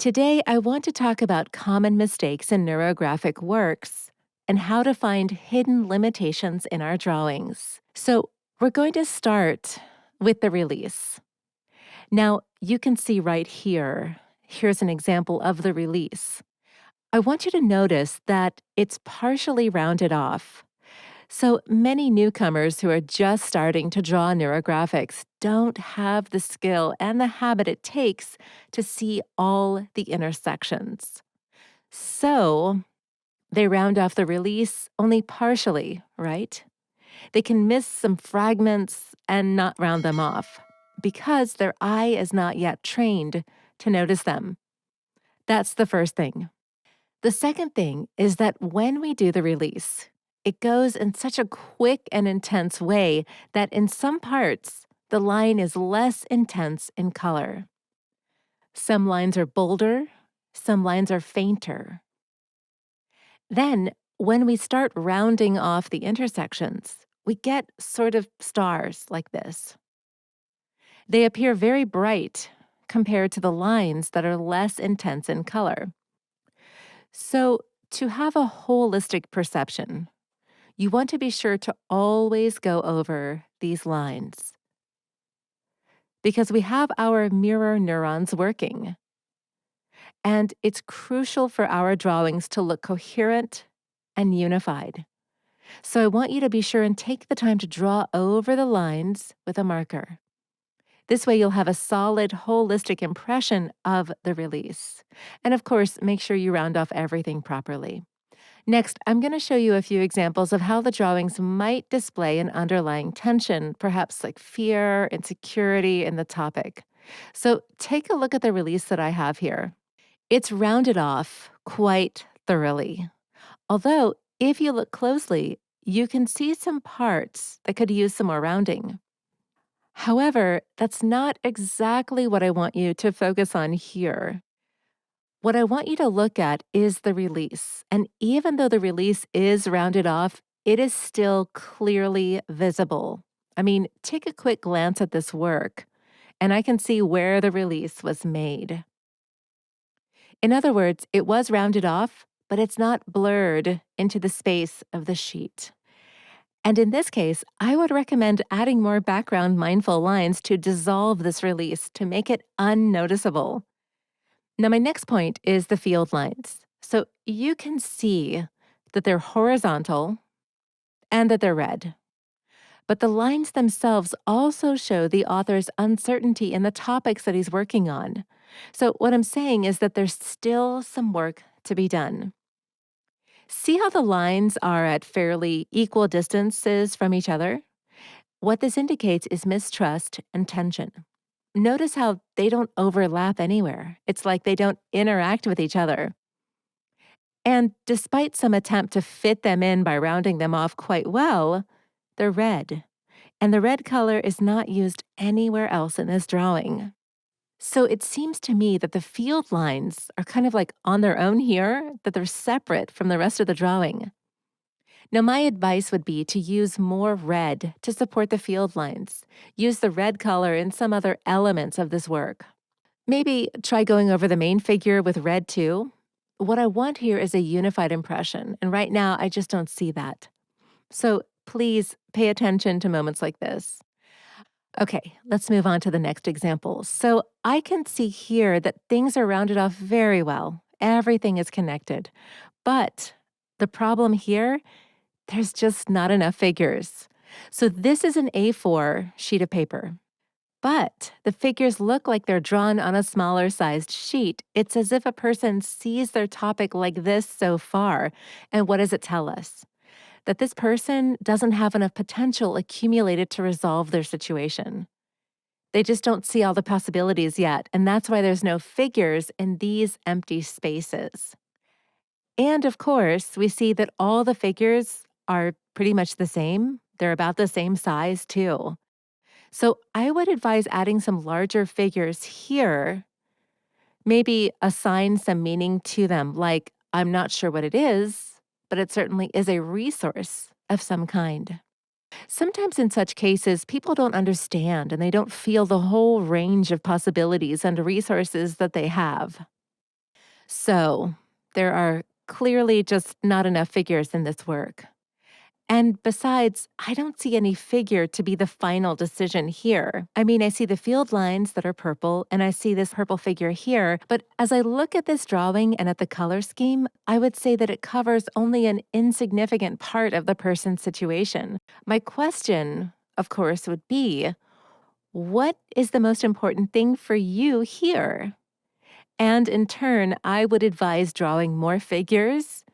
Today, I want to talk about common mistakes in neurographic works and how to find hidden limitations in our drawings. So, we're going to start with the release. Now, you can see right here, here's an example of the release. I want you to notice that it's partially rounded off. So many newcomers who are just starting to draw neurographics don't have the skill and the habit it takes to see all the intersections. So they round off the release only partially, right? They can miss some fragments and not round them off because their eye is not yet trained to notice them. That's the first thing. The second thing is that when we do the release, it goes in such a quick and intense way that in some parts, the line is less intense in color. Some lines are bolder, some lines are fainter. Then, when we start rounding off the intersections, we get sort of stars like this. They appear very bright compared to the lines that are less intense in color. So, to have a holistic perception, you want to be sure to always go over these lines because we have our mirror neurons working, and it's crucial for our drawings to look coherent and unified. So I want you to be sure and take the time to draw over the lines with a marker. This way you'll have a solid, holistic impression of the release. And of course, make sure you round off everything properly. Next, I'm going to show you a few examples of how the drawings might display an underlying tension, perhaps like fear, insecurity in the topic. So take a look at the release that I have here. It's rounded off quite thoroughly. Although, if you look closely, you can see some parts that could use some more rounding. However, that's not exactly what I want you to focus on here. What I want you to look at is the release. And even though the release is rounded off, it is still clearly visible. I mean, take a quick glance at this work, and I can see where the release was made. In other words, it was rounded off, but it's not blurred into the space of the sheet. And in this case, I would recommend adding more background mindful lines to dissolve this release to make it unnoticeable. Now, my next point is the field lines. So you can see that they're horizontal and that they're red. But the lines themselves also show the author's uncertainty in the topics that he's working on. So what I'm saying is that there's still some work to be done. See how the lines are at fairly equal distances from each other? What this indicates is mistrust and tension. Notice how they don't overlap anywhere. It's like they don't interact with each other. And despite some attempt to fit them in by rounding them off quite well, they're red. And the red color is not used anywhere else in this drawing. So it seems to me that the field lines are kind of like on their own here, that they're separate from the rest of the drawing. Now, my advice would be to use more red to support the field lines. Use the red color in some other elements of this work. Maybe try going over the main figure with red too. What I want here is a unified impression, and right now I just don't see that. So please pay attention to moments like this. Okay, let's move on to the next example. So I can see here that things are rounded off very well. Everything is connected. But the problem here, there's just not enough figures. So this is an A4 sheet of paper. But the figures look like they're drawn on a smaller sized sheet. It's as if a person sees their topic like this so far. And what does it tell us? That this person doesn't have enough potential accumulated to resolve their situation. They just don't see all the possibilities yet, and that's why there's no figures in these empty spaces. And of course, we see that all the figures are pretty much the same. They're about the same size, too. So I would advise adding some larger figures here, maybe assign some meaning to them, like, I'm not sure what it is, but it certainly is a resource of some kind. Sometimes in such cases, people don't understand and they don't feel the whole range of possibilities and resources that they have. So, there are clearly just not enough figures in this work. And besides, I don't see any figure to be the final decision here. I mean, I see the field lines that are purple, and I see this purple figure here, but as I look at this drawing and at the color scheme, I would say that it covers only an insignificant part of the person's situation. My question, of course, would be, what is the most important thing for you here? And in turn, I would advise drawing more figures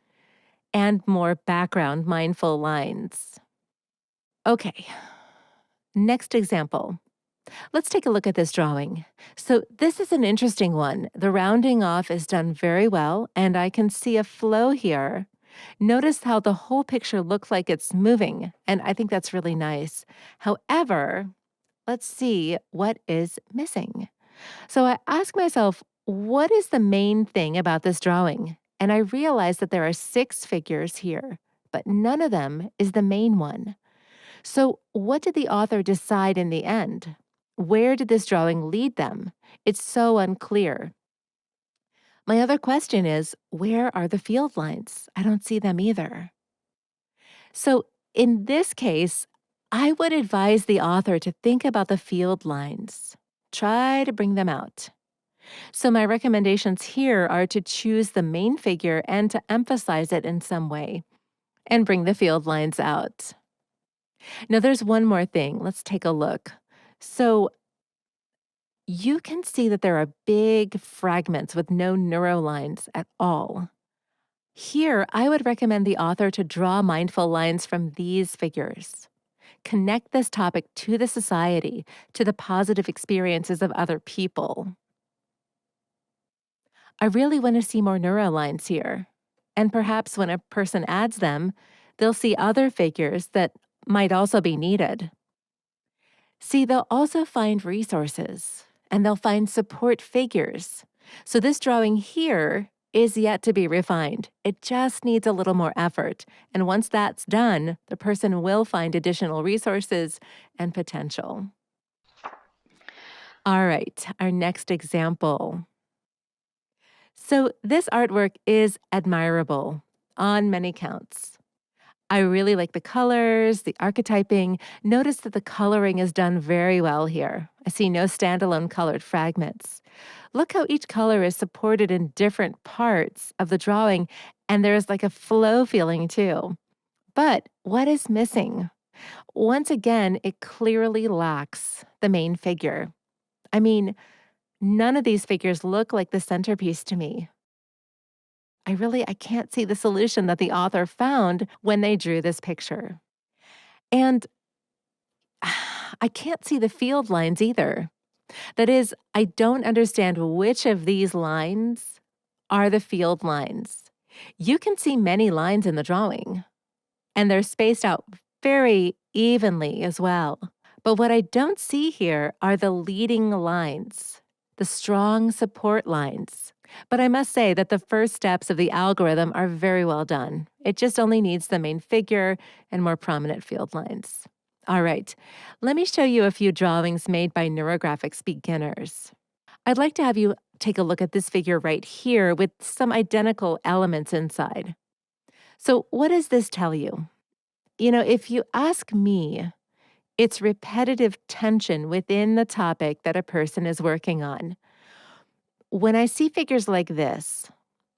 and more background mindful lines. Okay, next example. Let's take a look at this drawing. So this is an interesting one. The rounding off is done very well, and I can see a flow here. Notice how the whole picture looks like it's moving, and I think that's really nice. However, let's see what is missing. So I ask myself, what is the main thing about this drawing? And I realize that there are 6 figures here, but none of them is the main one. So, what did the author decide in the end? Where did this drawing lead them? It's so unclear. My other question is, where are the field lines? I don't see them either. So, in this case, I would advise the author to think about the field lines. Try to bring them out. So, my recommendations here are to choose the main figure and to emphasize it in some way and bring the field lines out. Now, there's one more thing. Let's take a look. So, you can see that there are big fragments with no neurolines at all. Here, I would recommend the author to draw mindful lines from these figures. Connect this topic to the society, to the positive experiences of other people. I really want to see more neurolines here. And perhaps when a person adds them, they'll see other figures that might also be needed. See, they'll also find resources and they'll find support figures. So, this drawing here is yet to be refined. It just needs a little more effort. And once that's done, the person will find additional resources and potential. All right, our next example. So, this artwork is admirable on many counts. I really like the colors, the archetyping. Notice that the coloring is done very well here. I see no standalone colored fragments. Look how each color is supported in different parts of the drawing, and there's like a flow feeling too. But what is missing? Once again, it clearly lacks the main figure. I mean, none of these figures look like the centerpiece to me. I can't see the solution that the author found when they drew this picture. And I can't see the field lines either. That is, I don't understand which of these lines are the field lines. You can see many lines in the drawing, and they're spaced out very evenly as well. But what I don't see here are the leading lines, the strong support lines. But I must say that the first steps of the algorithm are very well done. It just only needs the main figure and more prominent field lines. All right, let me show you a few drawings made by neurographics beginners. I'd like to have you take a look at this figure right here with some identical elements inside. So, what does this tell you? If you ask me, it's repetitive tension within the topic that a person is working on. When I see figures like this,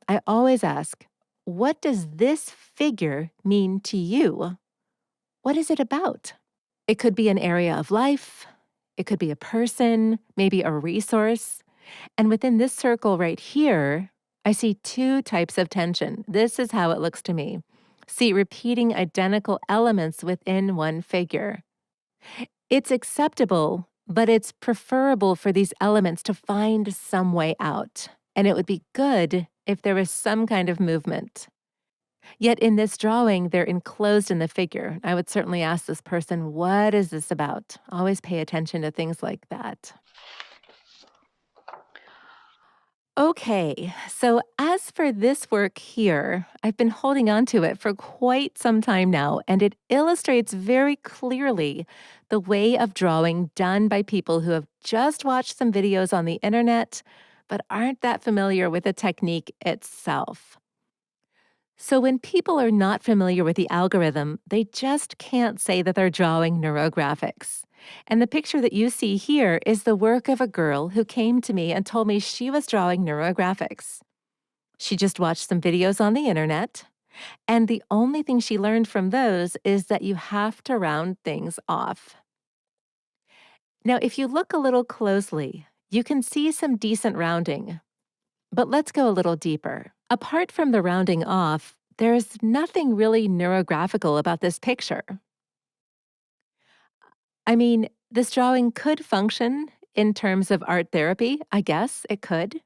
I always ask, what does this figure mean to you? What is it about? It could be an area of life, it could be a person, maybe a resource. And within this circle right here, I see 2 types of tension. This is how it looks to me. See, repeating identical elements within one figure. It's acceptable, but it's preferable for these elements to find some way out. And it would be good if there was some kind of movement. Yet in this drawing, they're enclosed in the figure. I would certainly ask this person, what is this about? Always pay attention to things like that. Okay, so as for this work here, I've been holding on to it for quite some time now, and it illustrates very clearly the way of drawing done by people who have just watched some videos on the internet but aren't that familiar with the technique itself. So when people are not familiar with the algorithm, they just can't say that they're drawing neurographics. And the picture that you see here is the work of a girl who came to me and told me she was drawing neurographics. She just watched some videos on the internet, and the only thing she learned from those is that you have to round things off. Now, if you look a little closely, you can see some decent rounding. But let's go a little deeper. Apart from the rounding off, there's nothing really neurographical about this picture. I mean, this drawing could function in terms of art therapy, I guess it could.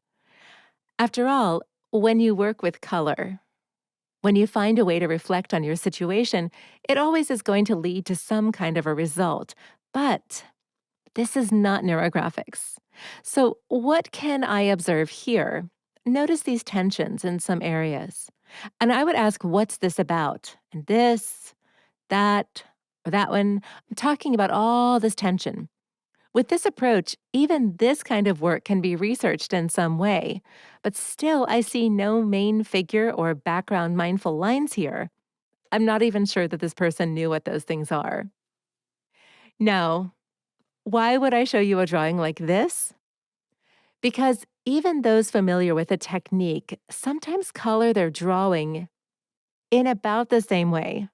After all, when you work with color, when you find a way to reflect on your situation, it always is going to lead to some kind of a result. But this is not neurographics. So, what can I observe here? Notice these tensions in some areas. And I would ask, what's this about? And this, that, or that one. I'm talking about all this tension. With this approach, even this kind of work can be researched in some way, but still I see no main figure or background mindful lines here. I'm not even sure that this person knew what those things are. Now, why would I show you a drawing like this? Because even those familiar with the technique sometimes color their drawing in about the same way.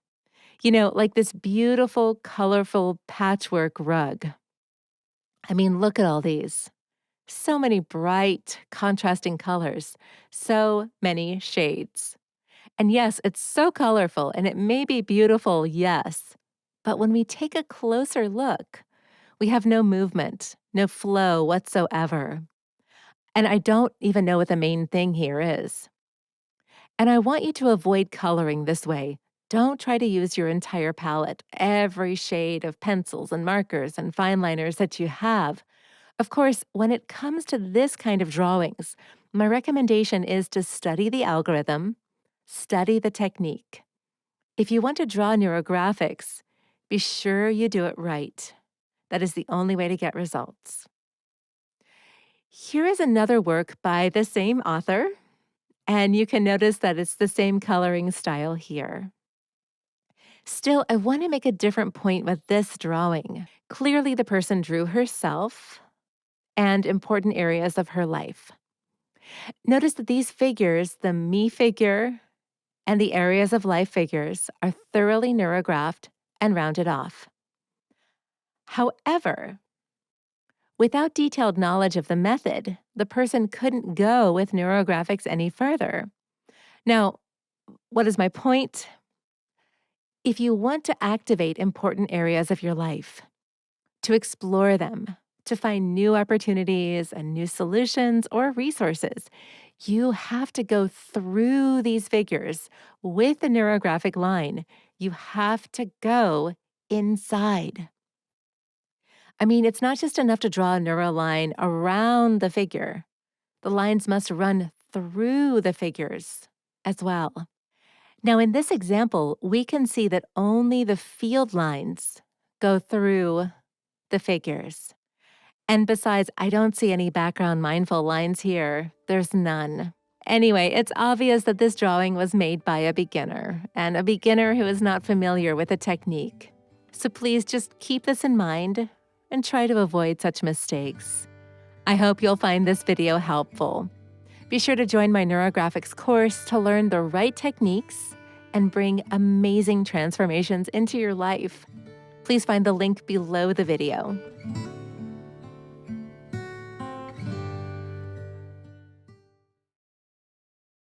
Like this beautiful, colorful patchwork rug. I mean, look at all these. So many bright, contrasting colors, so many shades. And yes, it's so colorful and it may be beautiful, yes. But when we take a closer look, we have no movement, no flow whatsoever. And I don't even know what the main thing here is. And I want you to avoid coloring this way. Don't try to use your entire palette, every shade of pencils and markers and fine liners that you have. Of course, when it comes to this kind of drawings, my recommendation is to study the algorithm, study the technique. If you want to draw neurographics, be sure you do it right. That is the only way to get results. Here is another work by the same author, and you can notice that it's the same coloring style here. Still, I want to make a different point with this drawing. Clearly, the person drew herself and important areas of her life. Notice that these figures, the me figure and the areas of life figures, are thoroughly neurographed and rounded off. However, without detailed knowledge of the method, the person couldn't go with neurographics any further. Now, what is my point? If you want to activate important areas of your life, to explore them, to find new opportunities and new solutions or resources, you have to go through these figures with the neurographic line. You have to go inside. I mean, it's not just enough to draw a neural line around the figure. The lines must run through the figures as well. Now, in this example, we can see that only the field lines go through the figures. And besides, I don't see any background mindful lines here. There's none. Anyway, it's obvious that this drawing was made by a beginner, and a beginner who is not familiar with the technique. So please just keep this in mind and try to avoid such mistakes. I hope you'll find this video helpful. Be sure to join my Neurographics course to learn the right techniques and bring amazing transformations into your life. Please find the link below the video.